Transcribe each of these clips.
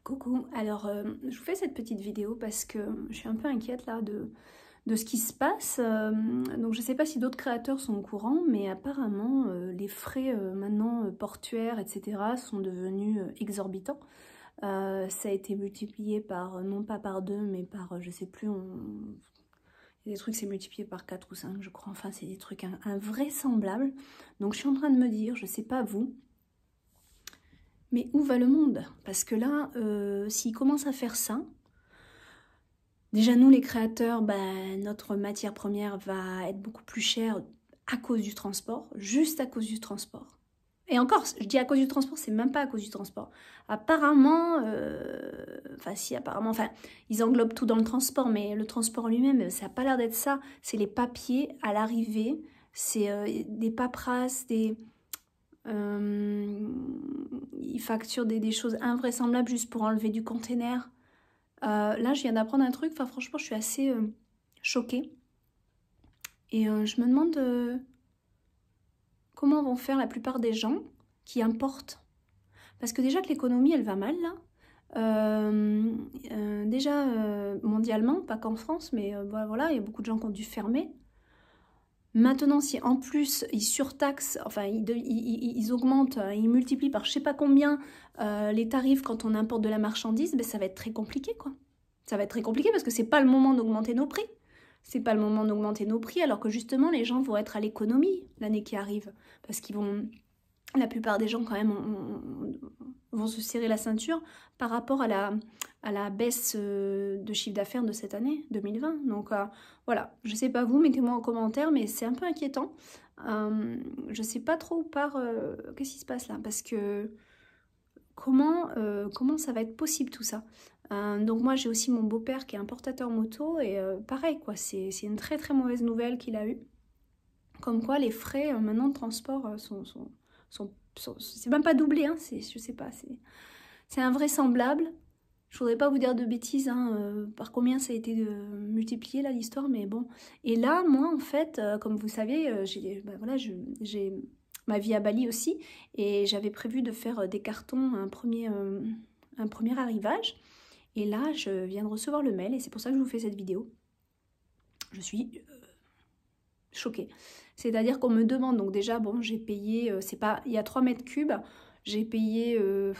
Coucou, alors je vous fais cette petite vidéo parce que je suis un peu inquiète là de ce qui se passe. Donc je ne sais pas si d'autres créateurs sont au courant, mais apparemment les frais maintenant portuaires, etc. sont devenus exorbitants. Ça a été multiplié par, non pas par 2, mais par, je sais plus, il y a des trucs c'est multiplié par 4 ou 5, je crois. Enfin, c'est des trucs invraisemblables. Donc je suis en train de me dire, je ne sais pas vous, mais où va le monde? Parce que là, s'ils commencent à faire ça, déjà nous les créateurs, notre matière première va être beaucoup plus chère à cause du transport, juste à cause du transport. Et encore, je dis à cause du transport, c'est même pas à cause du transport. Apparemment, ils englobent tout dans le transport, mais le transport lui-même, ça n'a pas l'air d'être ça. C'est les papiers à l'arrivée, c'est des paperasses, ils facturent des choses invraisemblables juste pour enlever du container. Là, je viens d'apprendre un truc. Enfin, franchement, je suis assez choquée. Et je me demande comment vont faire la plupart des gens qui importent. Parce que déjà que l'économie, elle va mal, là. Déjà, mondialement, pas qu'en France, mais voilà, il y a beaucoup de gens qui ont dû fermer. Maintenant, si en plus ils surtaxent, enfin ils augmentent, ils multiplient par je sais pas combien les tarifs quand on importe de la marchandise, ça va être très compliqué quoi. Ça va être très compliqué parce que c'est pas le moment d'augmenter nos prix. C'est pas le moment d'augmenter nos prix alors que justement les gens vont être à l'économie l'année qui arrive. Parce qu'ils vont, la plupart des gens quand même vont se serrer la ceinture par rapport à la baisse de chiffre d'affaires de cette année 2020. Donc voilà, je sais pas vous, mettez-moi en commentaire, mais c'est un peu inquiétant. Je sais pas trop où part, qu'est-ce qui se passe là, parce que comment ça va être possible tout ça. Donc moi j'ai aussi mon beau-père qui est importateur moto et pareil quoi, c'est une très très mauvaise nouvelle qu'il a eue. Comme quoi les frais maintenant de transport c'est même pas doublé, hein, je sais pas, c'est invraisemblable. Je voudrais pas vous dire de bêtises, par combien ça a été multiplié là l'histoire, mais bon. Et là, moi en fait, comme vous savez, j'ai ma vie à Bali aussi, et j'avais prévu de faire des cartons, un premier arrivage. Et là, je viens de recevoir le mail, et c'est pour ça que je vous fais cette vidéo. Je suis choquée. C'est-à-dire qu'on me demande, donc déjà, bon, j'ai payé, il y a 3 mètres cubes, j'ai payé, je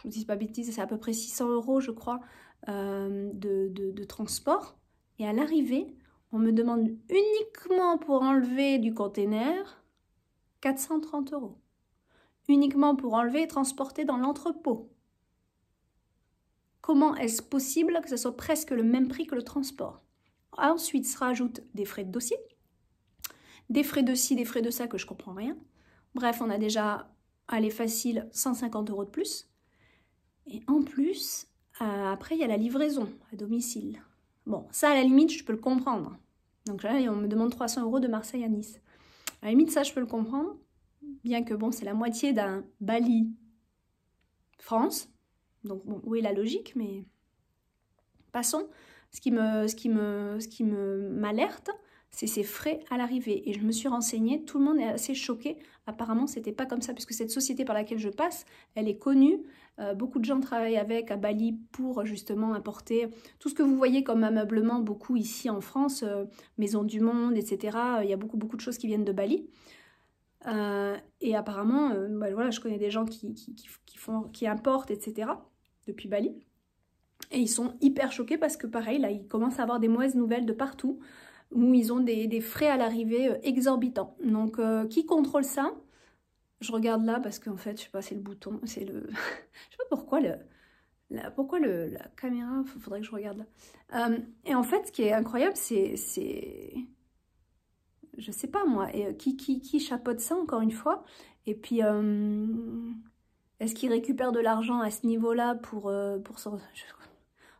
ne dis pas bêtise, c'est à peu près 600 € je crois, de transport. Et à l'arrivée, on me demande uniquement pour enlever du container 430 €. Uniquement pour enlever et transporter dans l'entrepôt. Comment est-ce possible que ce soit presque le même prix que le transport? Ensuite se rajoutent des frais de dossier, des frais de ci, des frais de ça que je comprends rien. Bref, on a déjà, allez facile, 150 € de plus. Et en plus, après, il y a la livraison à domicile. Bon, ça, à la limite, je peux le comprendre. Donc là, on me demande 300 € de Marseille à Nice. À la limite, ça, je peux le comprendre. Bien que, bon, c'est la moitié d'un Bali France. Donc, bon, où est la logique, mais passons. Ce qui m'alerte, c'est ces frais à l'arrivée. Et je me suis renseignée, tout le monde est assez choqué. Apparemment, c'était pas comme ça, puisque cette société par laquelle je passe, elle est connue. Beaucoup de gens travaillent avec à Bali pour justement apporter tout ce que vous voyez comme ameublement, beaucoup ici en France, Maison du Monde, etc. Il y a beaucoup de choses qui viennent de Bali. Et apparemment, voilà, je connais des gens qui importent, etc. depuis Bali. Et ils sont hyper choqués parce que pareil, là, ils commencent à avoir des mauvaises nouvelles de partout, où ils ont des frais à l'arrivée exorbitants. Donc, qui contrôle ça? Je regarde là parce qu'en fait, je sais pas, c'est le bouton, c'est le... je sais pas pourquoi la caméra, faudrait que je regarde là. Et en fait, ce qui est incroyable, c'est... Je sais pas moi, et qui chapeaute ça encore une fois? Et puis, est-ce qu'ils récupèrent de l'argent à ce niveau-là pour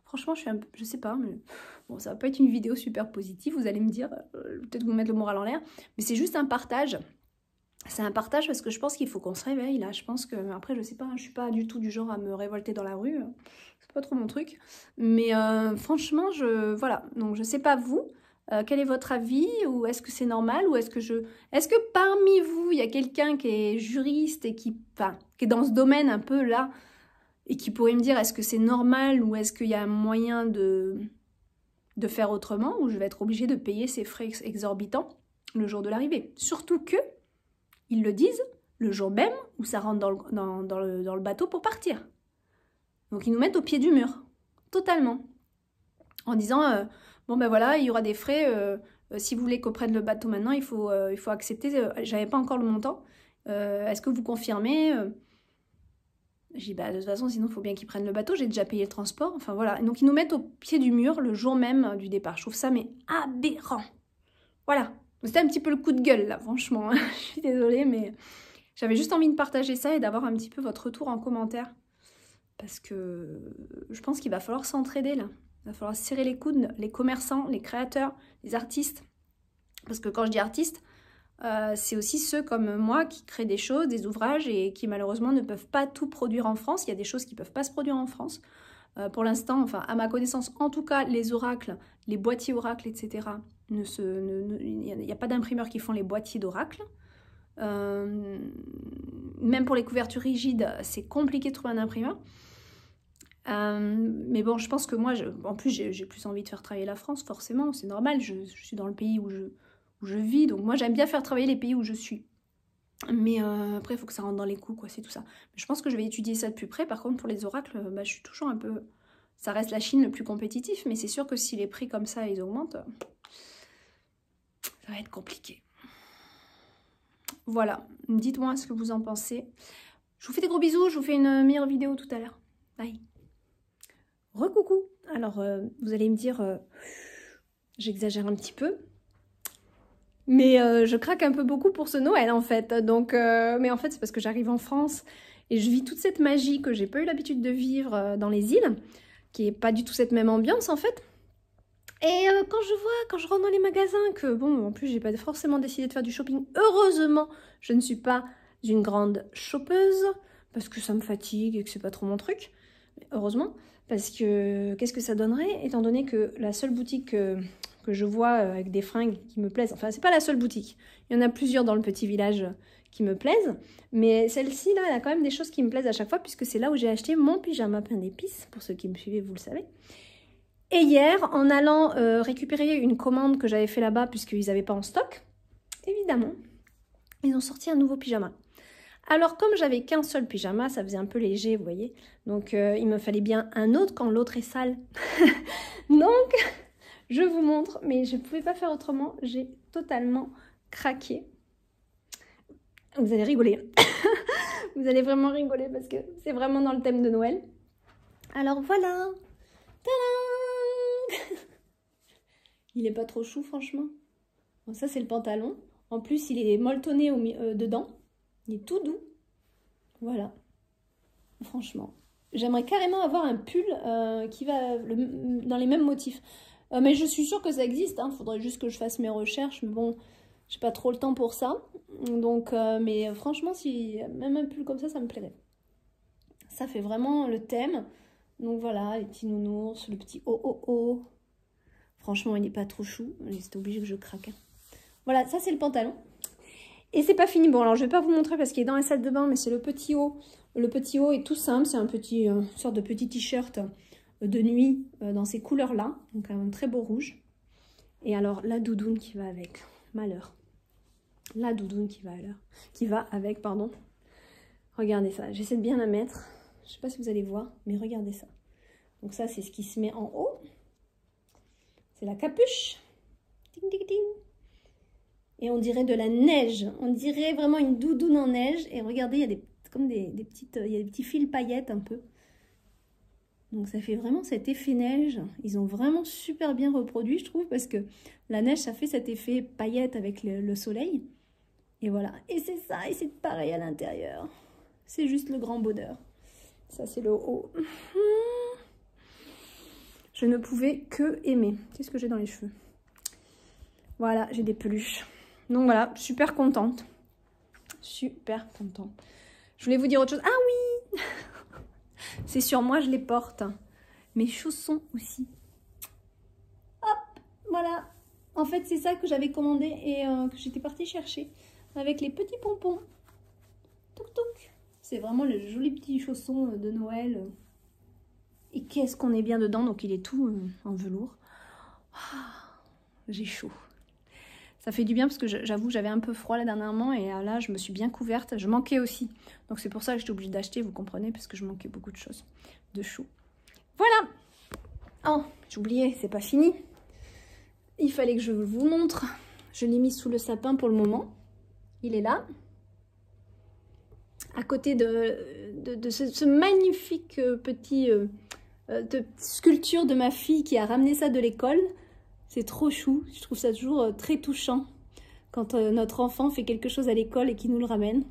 franchement, je sais pas, mais bon, ça va pas être une vidéo super positive, vous allez me dire, peut-être vous mettre le moral en l'air, mais c'est juste un partage. C'est un partage parce que je pense qu'il faut qu'on se réveille, là. Je pense que, après, je sais pas, je suis pas du tout du genre à me révolter dans la rue, c'est pas trop mon truc. Mais franchement, voilà, donc je sais pas vous, quel est votre avis, ou est-ce que c'est normal, ou est-ce que parmi vous, il y a quelqu'un qui est juriste et qui est dans ce domaine un peu là, et qui pourrait me dire est-ce que c'est normal ou est-ce qu'il y a un moyen de faire autrement, ou je vais être obligée de payer ces frais exorbitants le jour de l'arrivée. Surtout que, ils le disent, le jour même où ça rentre dans le bateau pour partir. Donc ils nous mettent au pied du mur, totalement. En disant, bon ben voilà, il y aura des frais, si vous voulez qu'on prenne le bateau maintenant, il faut accepter, j'avais pas encore le montant, est-ce que vous confirmez J'ai dit, bah, de toute façon, sinon, il faut bien qu'ils prennent le bateau. J'ai déjà payé le transport. Enfin, voilà. Donc, ils nous mettent au pied du mur le jour même du départ. Je trouve ça, mais aberrant. Voilà. C'était un petit peu le coup de gueule, là, franchement. Je suis désolée, mais j'avais juste envie de partager ça et d'avoir un petit peu votre retour en commentaire. Parce que je pense qu'il va falloir s'entraider, là. Il va falloir serrer les coudes, les commerçants, les créateurs, les artistes. Parce que quand je dis artistes, c'est aussi ceux comme moi qui créent des choses, des ouvrages et qui malheureusement ne peuvent pas tout produire en France. Il y a des choses qui ne peuvent pas se produire en France. Pour l'instant, enfin à ma connaissance, en tout cas les oracles, les boîtiers oracles, etc. Il n'y a pas d'imprimeurs qui font les boîtiers d'oracles. Même pour les couvertures rigides, c'est compliqué de trouver un imprimeur. Mais bon, je pense que moi, en plus j'ai plus envie de faire travailler la France, forcément, c'est normal, je suis dans le pays où je vis, donc moi j'aime bien faire travailler les pays où je suis. Mais après, il faut que ça rentre dans les coûts, quoi, c'est tout ça. Mais je pense que je vais étudier ça de plus près. Par contre, pour les oracles, bah, je suis toujours un peu... Ça reste la Chine le plus compétitif, mais c'est sûr que si les prix comme ça, ils augmentent, ça va être compliqué. Voilà, dites-moi ce que vous en pensez. Je vous fais des gros bisous, je vous fais une meilleure vidéo tout à l'heure. Bye. Recoucou. Alors, vous allez me dire, j'exagère un petit peu. Mais je craque un peu beaucoup pour ce Noël en fait. Donc, mais en fait c'est parce que j'arrive en France et je vis toute cette magie que j'ai pas eu l'habitude de vivre dans les îles, qui est pas du tout cette même ambiance en fait. Et quand je rentre dans les magasins, que bon, en plus j'ai pas forcément décidé de faire du shopping. Heureusement, je ne suis pas une grande shoppeuse parce que ça me fatigue et que c'est pas trop mon truc. Heureusement, parce que qu'est-ce que ça donnerait étant donné que la seule boutique que je vois avec des fringues qui me plaisent. Enfin, c'est pas la seule boutique. Il y en a plusieurs dans le petit village qui me plaisent. Mais celle-ci, là, elle a quand même des choses qui me plaisent à chaque fois, puisque c'est là où j'ai acheté mon pyjama pain d'épices. Pour ceux qui me suivez, vous le savez. Et hier, en allant récupérer une commande que j'avais fait là-bas, puisqu'ils n'avaient pas en stock, évidemment, ils ont sorti un nouveau pyjama. Alors, comme j'avais qu'un seul pyjama, ça faisait un peu léger, vous voyez. Donc, il me fallait bien un autre quand l'autre est sale. Donc... je vous montre, mais je ne pouvais pas faire autrement. J'ai totalement craqué. Vous allez rigoler. Vous allez vraiment rigoler parce que c'est vraiment dans le thème de Noël. Alors voilà. Tadam. Il n'est pas trop chou, franchement. Bon, ça, c'est le pantalon. En plus, il est molletonné dedans. Il est tout doux. Voilà. Franchement. J'aimerais carrément avoir un pull qui va dans les mêmes motifs. Mais je suis sûre que ça existe, hein. Faudrait juste que je fasse mes recherches, mais bon, j'ai pas trop le temps pour ça. Donc, mais franchement, si même un pull comme ça me plairait. Ça fait vraiment le thème. Donc voilà, les petits nounours, le petit oh. Franchement, il n'est pas trop chou. C'est obligé que je craque. Voilà, ça c'est le pantalon. Et c'est pas fini. Bon, alors je vais pas vous montrer parce qu'il est dans la salle de bain, mais c'est le petit haut. Le petit haut est tout simple, c'est un petit, une sorte de petit t-shirt de nuit dans ces couleurs-là. Donc un très beau rouge. Et alors la doudoune qui va avec. Malheur. La doudoune qui va avec, pardon. Regardez ça. J'essaie de bien la mettre. Je sais pas si vous allez voir, mais regardez ça. Donc ça, c'est ce qui se met en haut. C'est la capuche. Ding, ding, ding. Et on dirait de la neige. On dirait vraiment une doudoune en neige. Et regardez, il y a comme des petits fils paillettes un peu. Donc ça fait vraiment cet effet neige. Ils ont vraiment super bien reproduit, je trouve, parce que la neige, ça fait cet effet paillette avec le soleil. Et voilà. Et c'est ça, et c'est pareil à l'intérieur. C'est juste le grand bonheur. Ça, c'est le haut. Je ne pouvais que aimer. Qu'est-ce que j'ai dans les cheveux? Voilà, j'ai des peluches. Donc voilà, super contente. Super contente. Je voulais vous dire autre chose. Ah oui. C'est sur moi, je les porte. Mes chaussons aussi. Hop, voilà. En fait, c'est ça que j'avais commandé et que j'étais partie chercher. Avec les petits pompons. Touc touc. C'est vraiment les jolis petits chaussons de Noël. Et qu'est-ce qu'on est bien dedans. Donc il est tout en velours. J'ai chaud. Ça fait du bien parce que j'avoue j'avais un peu froid là dernièrement et là je me suis bien couverte. Je manquais aussi. Donc c'est pour ça que j'étais obligée d'acheter, vous comprenez, parce que je manquais beaucoup de choses. De chaud. Voilà. Oh, j'ai oublié, c'est pas fini. Il fallait que je vous montre. Je l'ai mis sous le sapin pour le moment. Il est là. À côté de ce magnifique petit de sculpture de ma fille qui a ramené ça de l'école. C'est trop chou. Je trouve ça toujours très touchant quand notre enfant fait quelque chose à l'école et qu'il nous le ramène.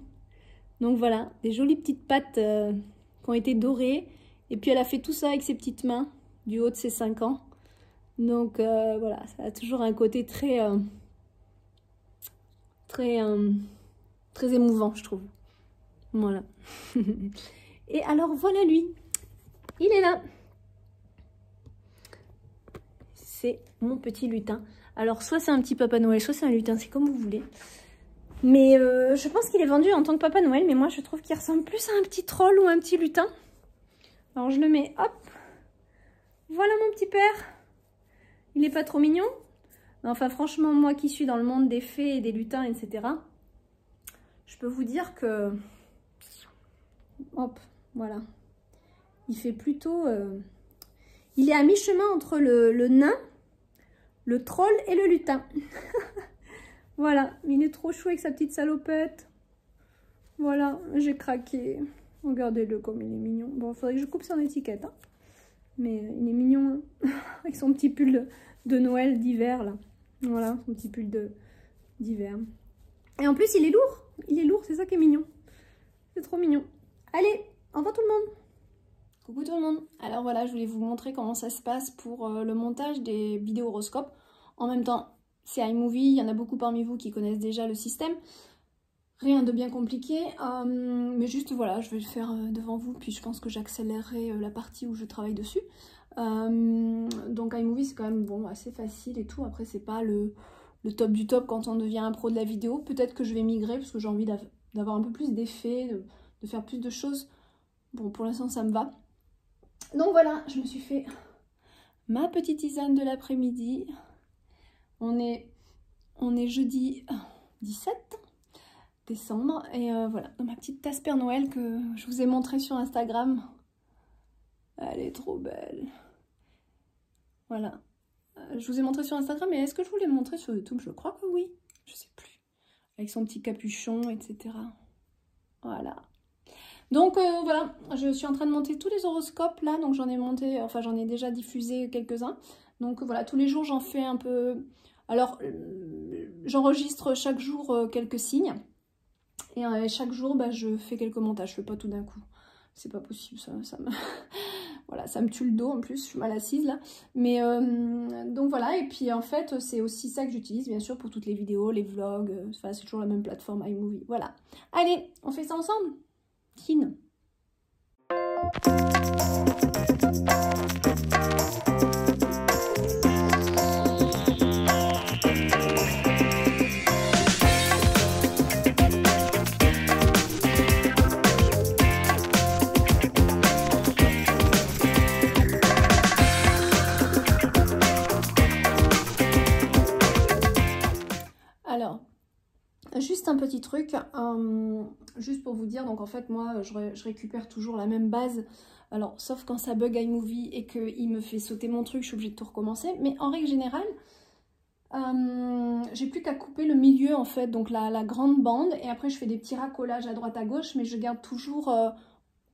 Donc voilà, des jolies petites pattes qui ont été dorées. Et puis elle a fait tout ça avec ses petites mains du haut de ses 5 ans. Donc voilà, ça a toujours un côté très émouvant, je trouve. Voilà. Et alors voilà lui. Il est là. C'est mon petit lutin. Alors soit c'est un petit Papa Noël, soit c'est un lutin, c'est comme vous voulez. Mais je pense qu'il est vendu en tant que Papa Noël, mais moi je trouve qu'il ressemble plus à un petit troll ou un petit lutin. Alors je le mets, hop. Voilà mon petit père. Il n'est pas trop mignon? Enfin franchement, moi qui suis dans le monde des fées et des lutins, etc. Je peux vous dire que... Hop, voilà. Il fait plutôt... Il est à mi-chemin entre le nain, le troll et le lutin. Voilà, il est trop chou avec sa petite salopette. Voilà, j'ai craqué. Regardez-le comme il est mignon. Bon, il faudrait que je coupe son étiquette. Hein. Mais il est mignon hein. Avec son petit pull de Noël d'hiver là. Voilà, son petit pull d'hiver. Et en plus, il est lourd. Il est lourd, c'est ça qui est mignon. C'est trop mignon. Allez, au revoir tout le monde. Coucou tout le monde. Alors voilà, je voulais vous montrer comment ça se passe pour le montage des vidéos horoscopes. En même temps, c'est iMovie. Il y en a beaucoup parmi vous qui connaissent déjà le système. Rien de bien compliqué, mais juste voilà, je vais le faire devant vous, puis je pense que j'accélérerai la partie où je travaille dessus. Donc iMovie c'est quand même bon, assez facile et tout, après c'est pas le top du top quand on devient un pro de la vidéo. Peut-être que je vais migrer parce que j'ai envie d'avoir un peu plus d'effets, de faire plus de choses. Bon, pour l'instant ça me va. Donc voilà, je me suis fait ma petite tisane de l'après-midi. On est jeudi 17 décembre et voilà, dans ma petite tasse Père Noël que je vous ai montré sur Instagram. Elle est trop belle. Voilà. Je vous ai montré sur Instagram, mais est-ce que je vous l'ai montré sur YouTube? Je crois que oui. Je sais plus. Avec son petit capuchon, etc. Voilà. Donc voilà, je suis en train de monter tous les horoscopes là. Donc j'en ai monté, enfin j'en ai déjà diffusé quelques-uns. Donc voilà, tous les jours j'en fais un peu. Alors j'enregistre chaque jour quelques signes. Et chaque jour, bah, je fais quelques montages. Je fais pas tout d'un coup. C'est pas possible, ça me... voilà, ça me tue le dos en plus. Je suis mal assise là. Mais donc voilà. Et puis en fait, c'est aussi ça que j'utilise, bien sûr, pour toutes les vidéos, les vlogs. Enfin, c'est toujours la même plateforme iMovie. Voilà. Allez, on fait ça ensemble. Kin. Alors, juste un petit truc, juste pour vous dire, donc en fait moi je récupère toujours la même base, alors sauf quand ça bug iMovie et qu'il me fait sauter mon truc, je suis obligée de tout recommencer, mais en règle générale, j'ai plus qu'à couper le milieu en fait, donc la grande bande, et après je fais des petits racolages à droite à gauche, mais je garde toujours,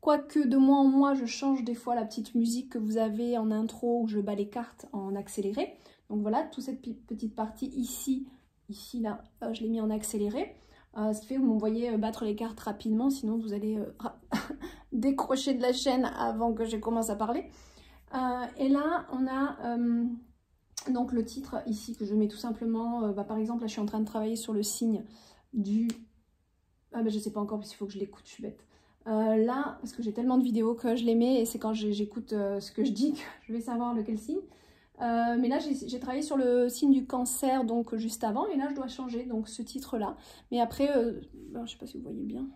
quoique de mois en mois je change des fois la petite musique que vous avez en intro où je bats les cartes en accéléré, donc voilà, toute cette petite partie ici là, je l'ai mis en accéléré. Ce qui fait que vous me voyez battre les cartes rapidement, sinon vous allez décrocher de la chaîne avant que je commence à parler. Et là, on a donc le titre ici que je mets tout simplement. Par exemple, là, je suis en train de travailler sur le signe du... Ah ben je sais pas encore parce qu'il faut que je l'écoute, je suis bête. Là, parce que j'ai tellement de vidéos que je les mets et c'est quand j'écoute ce que je dis que je vais savoir lequel signe. Mais là j'ai travaillé sur le signe du cancer donc juste avant et là je dois changer donc ce titre là mais après je sais pas si vous voyez bien,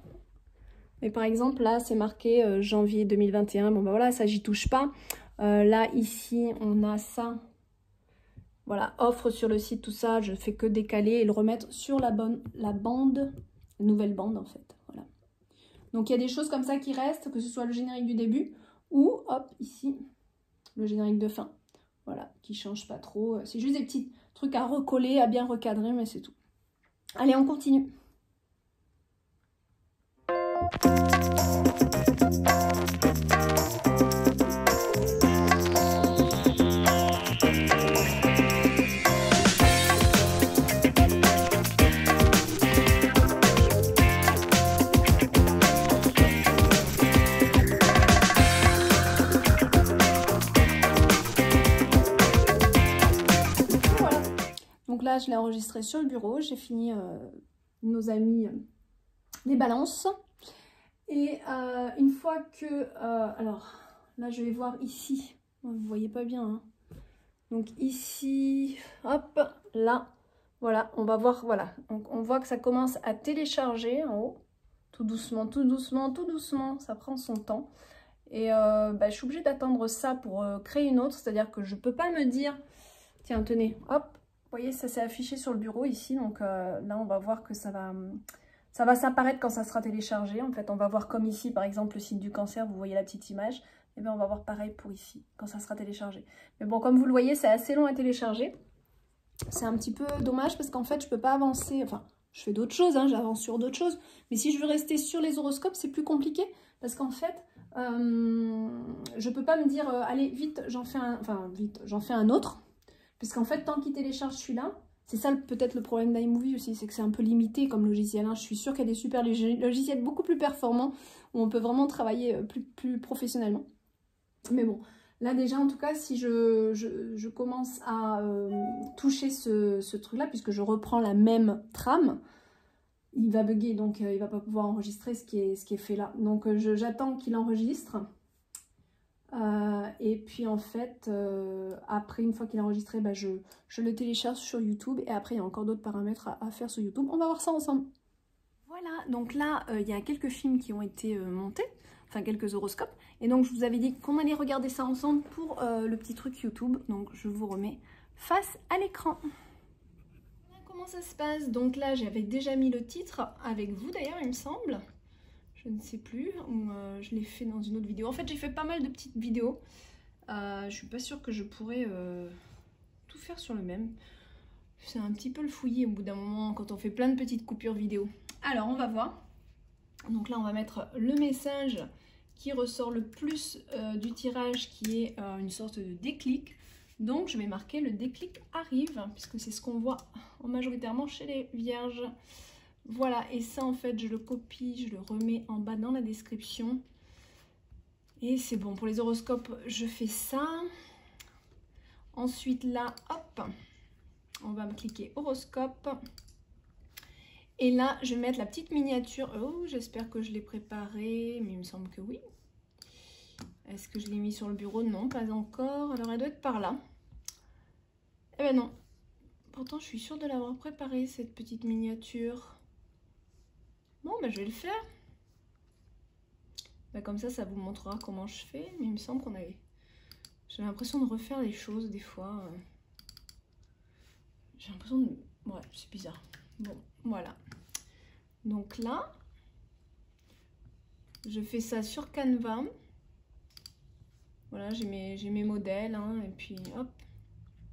Mais par exemple, là, c'est marqué janvier 2021. Bon, ben voilà, ça, j'y touche pas. Là, ici, on a ça. Voilà, offre sur le site, tout ça. Je fais que décaler et le remettre sur la bande, nouvelle bande, en fait. Voilà. Donc, il y a des choses comme ça qui restent, que ce soit le générique du début ou, hop, ici, le générique de fin. Voilà, qui change pas trop. C'est juste des petits trucs à recoller, à bien recadrer, mais c'est tout. Allez, on continue. Donc là, je l'ai enregistré sur le bureau. J'ai fini nos amis les balances. Et une fois que... alors, là, je vais voir ici. Vous voyez pas bien. Hein. Donc ici, hop, là. Voilà, on va voir, voilà. Donc on voit que ça commence à télécharger en haut. Tout doucement, tout doucement, tout doucement. Ça prend son temps. Et je suis obligée d'attendre ça pour créer une autre. C'est-à-dire que je peux pas me dire... Tiens, tenez, hop. Vous voyez, ça s'est affiché sur le bureau ici. Donc là, on va voir que ça va s'apparaître quand ça sera téléchargé. En fait, on va voir comme ici, par exemple, le site du cancer. Vous voyez la petite image. Et bien, on va voir pareil pour ici, quand ça sera téléchargé. Mais bon, comme vous le voyez, c'est assez long à télécharger. C'est un petit peu dommage parce qu'en fait, je peux pas avancer. Enfin, je fais d'autres choses, hein, j'avance sur d'autres choses. Mais si je veux rester sur les horoscopes, c'est plus compliqué. Parce qu'en fait, je peux pas me dire, allez, vite, j'en fais un... Enfin, vite, j'en fais un autre. Puisqu'en fait, tant qu'il télécharge celui-là, c'est ça peut-être le problème d'iMovie aussi, c'est que c'est un peu limité comme logiciel. Hein. Je suis sûre qu'il y a des super logiciels beaucoup plus performants où on peut vraiment travailler plus professionnellement. Mais bon, là déjà, en tout cas, si je commence à toucher ce truc-là, puisque je reprends la même trame, il va bugger, donc il ne va pas pouvoir enregistrer ce qui est fait là. Donc j'attends qu'il enregistre. Et puis en fait, après, une fois qu'il est enregistré, je le télécharge sur YouTube. Et après, il y a encore d'autres paramètres à faire sur YouTube. On va voir ça ensemble. Voilà, donc là, il y a quelques films qui ont été montés. Enfin, quelques horoscopes. Et donc, je vous avais dit qu'on allait regarder ça ensemble pour le petit truc YouTube. Donc, je vous remets face à l'écran. Voilà comment ça se passe. Donc là, j'avais déjà mis le titre avec vous d'ailleurs, il me semble. Je ne sais plus, ou je l'ai fait dans une autre vidéo. En fait, j'ai fait pas mal de petites vidéos. Je suis pas sûre que je pourrais tout faire sur le même. C'est un petit peu le fouillis au bout d'un moment quand on fait plein de petites coupures vidéo. Alors, on va voir. Donc là, on va mettre le message qui ressort le plus du tirage, qui est une sorte de déclic. Donc, je vais marquer le déclic arrive, puisque c'est ce qu'on voit majoritairement chez les vierges. Voilà, et ça en fait je le copie, je le remets en bas dans la description. Et c'est bon, pour les horoscopes je fais ça. Ensuite là, hop, on va me cliquer horoscope. Et là je vais mettre la petite miniature. Oh, j'espère que je l'ai préparée, mais il me semble que oui. Est-ce que je l'ai mis sur le bureau? Non, pas encore. Alors elle doit être par là. Eh ben non. Pourtant je suis sûre de l'avoir préparée cette petite miniature. Bon, ben, je vais le faire. Ben, comme ça vous montrera comment je fais. Mais il me semble qu'on avait... J'ai l'impression de refaire les choses des fois. J'ai l'impression de... Ouais, c'est bizarre. Bon, voilà. Donc là, je fais ça sur Canva. Voilà, j'ai mes modèles. Hein, et puis, hop,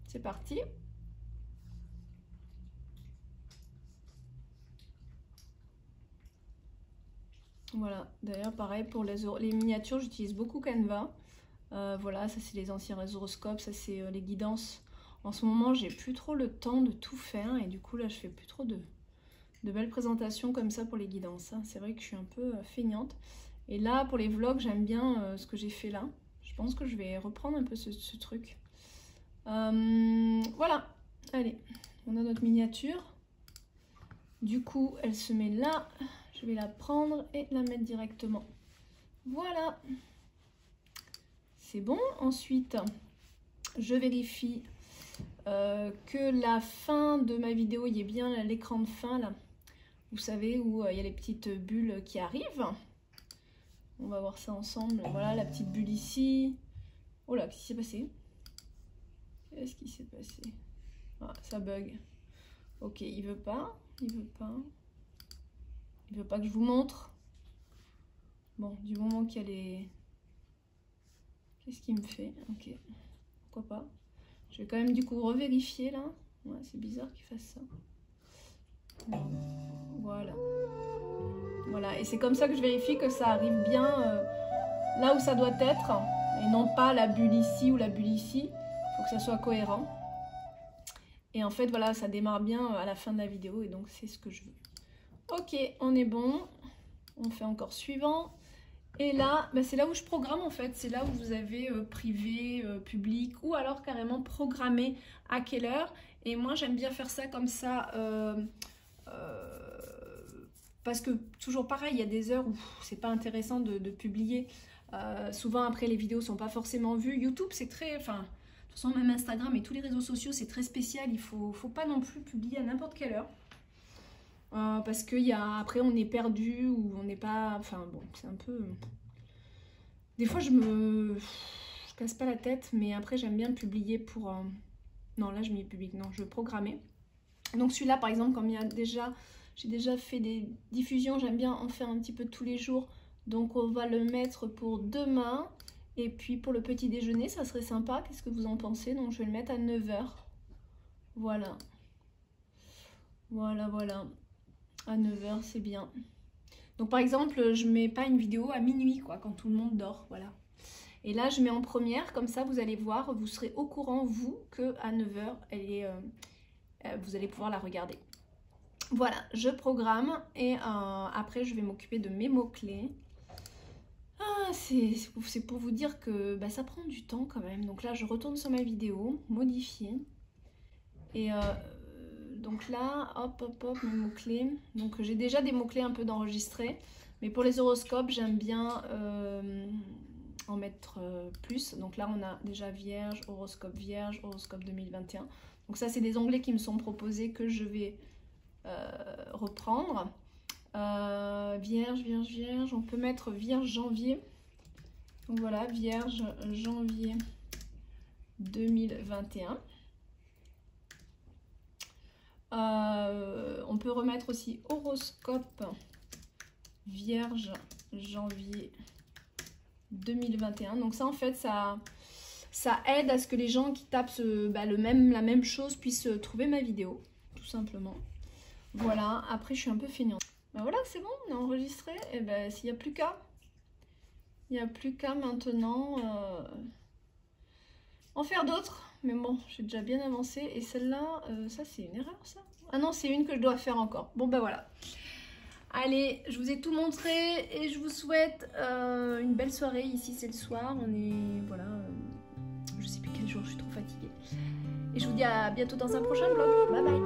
c'est parti. Voilà, d'ailleurs pareil pour les miniatures, j'utilise beaucoup Canva. Voilà, ça c'est les anciens horoscopes, ça c'est les guidances. En ce moment, j'ai plus trop le temps de tout faire et du coup là, je fais plus trop de belles présentations comme ça pour les guidances. Hein. C'est vrai que je suis un peu feignante. Et là, pour les vlogs, j'aime bien ce que j'ai fait là. Je pense que je vais reprendre un peu ce truc. Voilà, allez, on a notre miniature. Du coup, elle se met là. Je vais la prendre et la mettre directement. Voilà. C'est bon. Ensuite, je vérifie que la fin de ma vidéo, il y ait bien l'écran de fin là. Vous savez, où il y a les petites bulles qui arrivent. On va voir ça ensemble. Voilà la petite bulle ici. Oh là, qu'est-ce qui s'est passé? Qu'est-ce qui s'est passé? Ah, ça bug. Ok, il veut pas. Il veut pas. Il veut pas que je vous montre. Bon, du moment qu'il y a les... Qu'est-ce qu'il me fait? Ok, pourquoi pas. Je vais quand même du coup revérifier là. Ouais, c'est bizarre qu'il fasse ça. Voilà. Voilà, et c'est comme ça que je vérifie que ça arrive bien là où ça doit être. Et non pas la bulle ici ou la bulle ici. Il faut que ça soit cohérent. Et en fait, voilà, ça démarre bien à la fin de la vidéo. Et donc, c'est ce que je veux. Ok, on est bon. On fait encore suivant. Et là, bah, c'est là où je programme en fait. C'est là où vous avez privé, public ou alors carrément programmé à quelle heure. Et moi, j'aime bien faire ça comme ça. Parce que toujours pareil, il y a des heures où c'est pas intéressant de publier. Souvent après les vidéos sont pas forcément vues. YouTube c'est très, enfin de toute façon même Instagram et tous les réseaux sociaux c'est très spécial. Il faut pas non plus publier à n'importe quelle heure. Parce que après on est perdu ou on n'est pas, enfin bon c'est un peu... Des fois je casse pas la tête mais après j'aime bien publier pour... Non là je mets public, non je veux programmer. Donc celui-là par exemple comme il y a déjà... J'ai déjà fait des diffusions, j'aime bien en faire un petit peu tous les jours. Donc on va le mettre pour demain. Et puis pour le petit déjeuner, ça serait sympa. Qu'est-ce que vous en pensez? Donc je vais le mettre à 9 h. Voilà. Voilà, voilà. À 9 h, c'est bien. Donc par exemple, je mets pas une vidéo à minuit, quoi, quand tout le monde dort. Voilà. Et là, je mets en première. Comme ça, vous allez voir, vous serez au courant, vous, qu'à 9 h, vous allez pouvoir la regarder. Voilà, je programme et après je vais m'occuper de mes mots-clés. Ah, c'est pour vous dire que bah, ça prend du temps quand même. Donc là, je retourne sur ma vidéo, modifier. Et donc là, hop, hop, hop, mes mots-clés. Donc j'ai déjà des mots-clés un peu d'enregistrés. Mais pour les horoscopes, j'aime bien en mettre plus. Donc là, on a déjà Vierge, horoscope 2021. Donc ça, c'est des onglets qui me sont proposés que je vais... reprendre. Vierge, Vierge, Vierge. On peut mettre Vierge janvier. Donc voilà, Vierge janvier 2021. On peut remettre aussi horoscope Vierge janvier 2021. Donc ça en fait ça aide à ce que les gens qui tapent la même chose puissent trouver ma vidéo, tout simplement. Voilà, après je suis un peu feignante. Ben voilà, c'est bon, on a enregistré. Et ben s'il n'y a plus qu'à. Il n'y a plus qu'à maintenant en faire d'autres. Mais bon, j'ai déjà bien avancé. Et celle-là, ça c'est une erreur ça? Ah non, c'est une que je dois faire encore. Bon ben voilà. Allez, je vous ai tout montré et je vous souhaite une belle soirée. Ici c'est le soir, on est, voilà, je sais plus quel jour, je suis trop fatiguée. Et je vous dis à bientôt dans un prochain vlog. Bye bye.